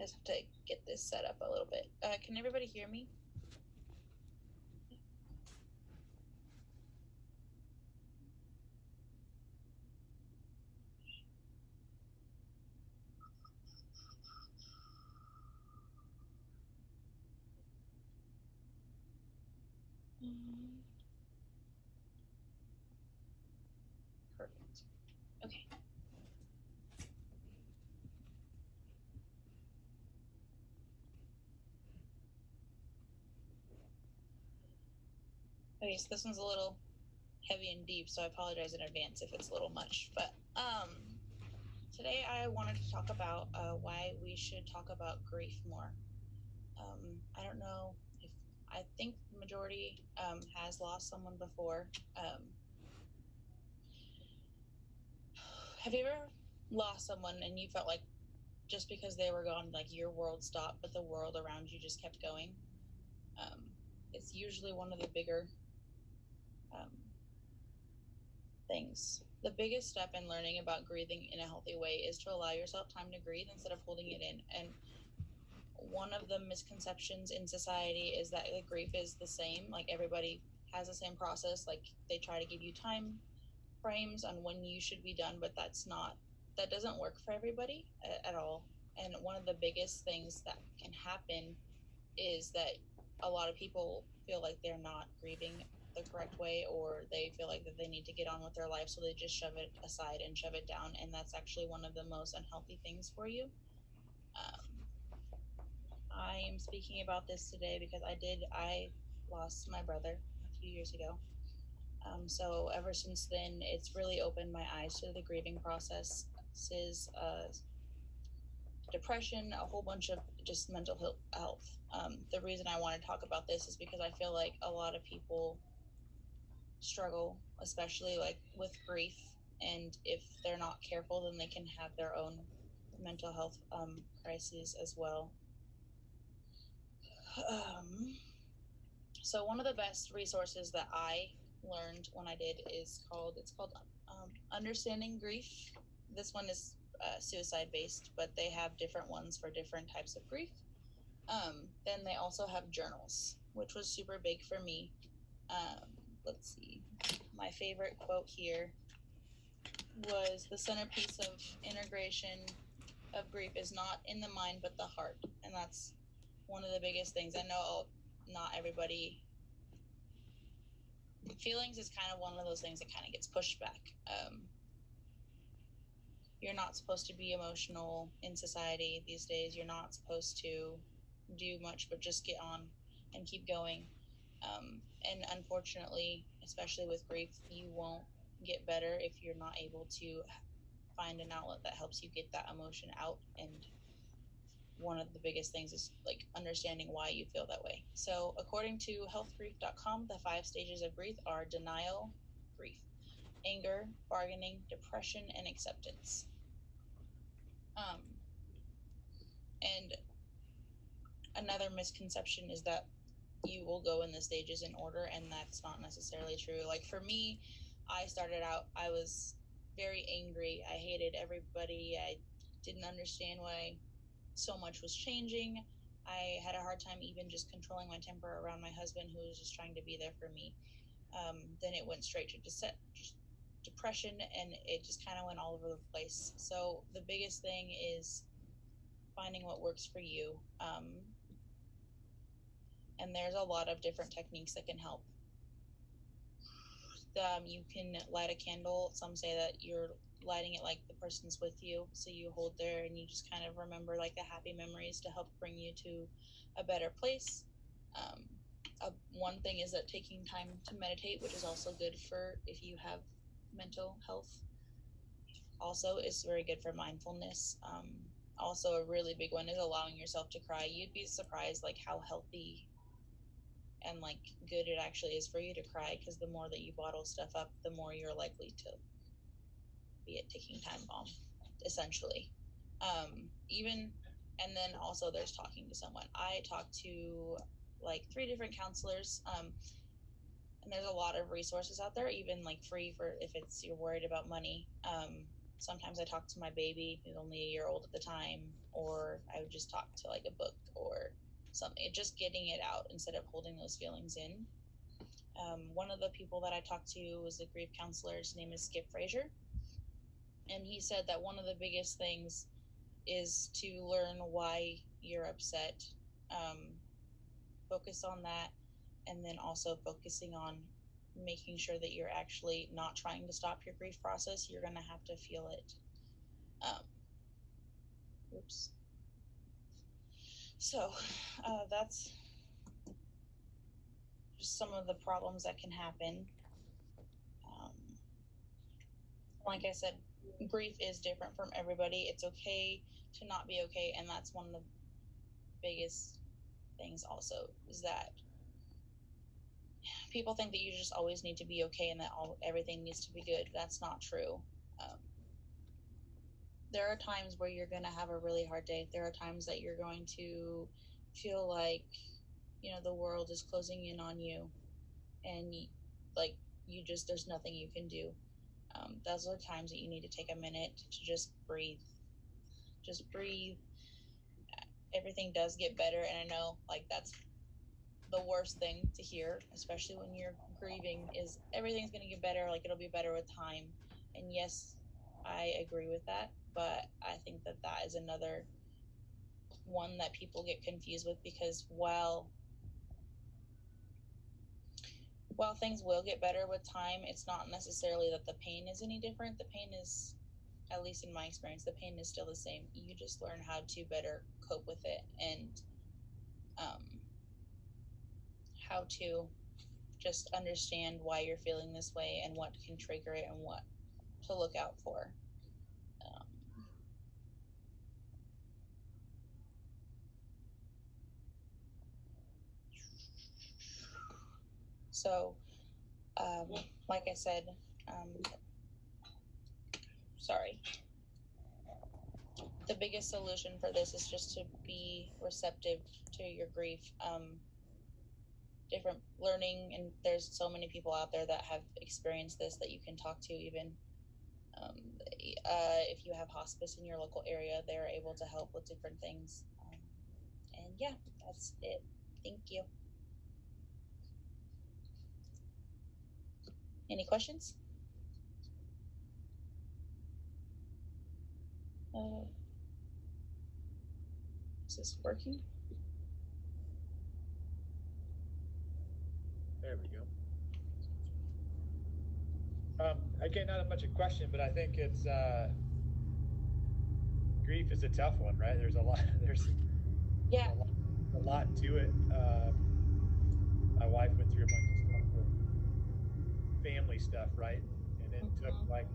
just have to get this set up a little bit. Can everybody hear me? Perfect. Okay. Okay, so this one's a little heavy and deep, so I apologize in advance if it's a little much. But today I wanted to talk about why we should talk about grief more. I don't know if I think the majority has lost someone before. Have you ever lost someone and you felt like just because they were gone, like your world stopped, but the world around you just kept going? It's usually one of the bigger things. The biggest step in learning about grieving in a healthy way is to allow yourself time to grieve instead of holding it in. And one of the misconceptions in society is that the grief is the same, like everybody has the same process, like they try to give you time frames on when you should be done, but that doesn't work for everybody at all. And one of the biggest things that can happen is that a lot of people feel like they're not grieving the correct way, or they feel like that they need to get on with their life, so they just shove it aside and shove it down, and that's actually one of the most unhealthy things for you. I am speaking about this today because I lost my brother a few years ago. So ever since then, it's really opened my eyes to the grieving process. Depression, a whole bunch of just mental health. The reason I want to talk about this is because I feel like a lot of people struggle, especially like with grief, and if they're not careful, then they can have their own mental health crises as well. So one of the best resources that I learned when I did is called Understanding Grief. This one is suicide based, but they have different ones for different types of grief. Then they also have journals, which was super big for me. Let's see. My favorite quote here was, the centerpiece of integration of grief is not in the mind but the heart. And that's one of the biggest things. I know not everybody, feelings is kind of one of those things that kind of gets pushed back. You're not supposed to be emotional in society these days. You're not supposed to do much but just get on and keep going. And unfortunately, especially with grief, you won't get better if you're not able to find an outlet that helps you get that emotion out. And one of the biggest things is like understanding why you feel that way. So according to healthgrief.com, the 5 stages of grief are denial, grief, anger, bargaining, depression, and acceptance. And another misconception is that you will go in the stages in order, and that's not necessarily true. Like for me, I started out, I was very angry. I hated everybody. I didn't understand why so much was changing. I had a hard time even just controlling my temper around my husband, who was just trying to be there for me. Then it went straight to depression, and it just kind of went all over the place. So the biggest thing is finding what works for you. And there's a lot of different techniques that can help. You can light a candle. Some say that you're lighting it like the person's with you, so you hold there and you just kind of remember like the happy memories to help bring you to a better place. One thing is that taking time to meditate, which is also good for if you have mental health. Also, it's very good for mindfulness. Also, a really big one is allowing yourself to cry. You'd be surprised like how healthy and like good it actually is for you to cry, because the more that you bottle stuff up, the more you're likely to be a ticking time bomb, essentially. Even, and then also there's talking to someone. I talked to like 3 different counselors, and there's a lot of resources out there, even like free for if it's you're worried about money. Sometimes I talk to my baby, who's only a year old at the time, or I would just talk to like a book or something, just getting it out instead of holding those feelings in. One of the people that I talked to was a grief counselor. His name is Skip Frazier, and he said that one of the biggest things is to learn why you're upset, focus on that, and then also focusing on making sure that you're actually not trying to stop your grief process. You're going to have to feel it. Oops. So that's just some of the problems that can happen. Like I said, grief is different from everybody. It's okay to not be okay, and that's one of the biggest things also, is that people think that you just always need to be okay and that everything needs to be good. That's not true. There are times where you're going to have a really hard day. There are times that you're going to feel like, you know, the world is closing in on you, and like you just, there's nothing you can do. Those are times that you need to take a minute to just breathe. Just breathe. Everything does get better, and I know like that's the worst thing to hear, especially when you're grieving, is everything's going to get better, like it'll be better with time. And yes, I agree with that, but I think that that is another one that people get confused with, because while things will get better with time, it's not necessarily that the pain is any different. The pain is, at least in my experience, the pain is still the same. You just learn how to better cope with it, and how to just understand why you're feeling this way and what can trigger it and what to look out for. So, like I said, sorry. The biggest solution for this is just to be receptive to your grief. Different learning, and there's so many people out there that have experienced this that you can talk to. Even if you have hospice in your local area, they're able to help with different things. And yeah, that's it. Thank you. Any questions? Is this working? There we go. Again, not much a question, but I think it's grief is a tough one, right? There's a lot. There's a lot to it. My wife went through a bunch of stuff with family stuff, right? And it took like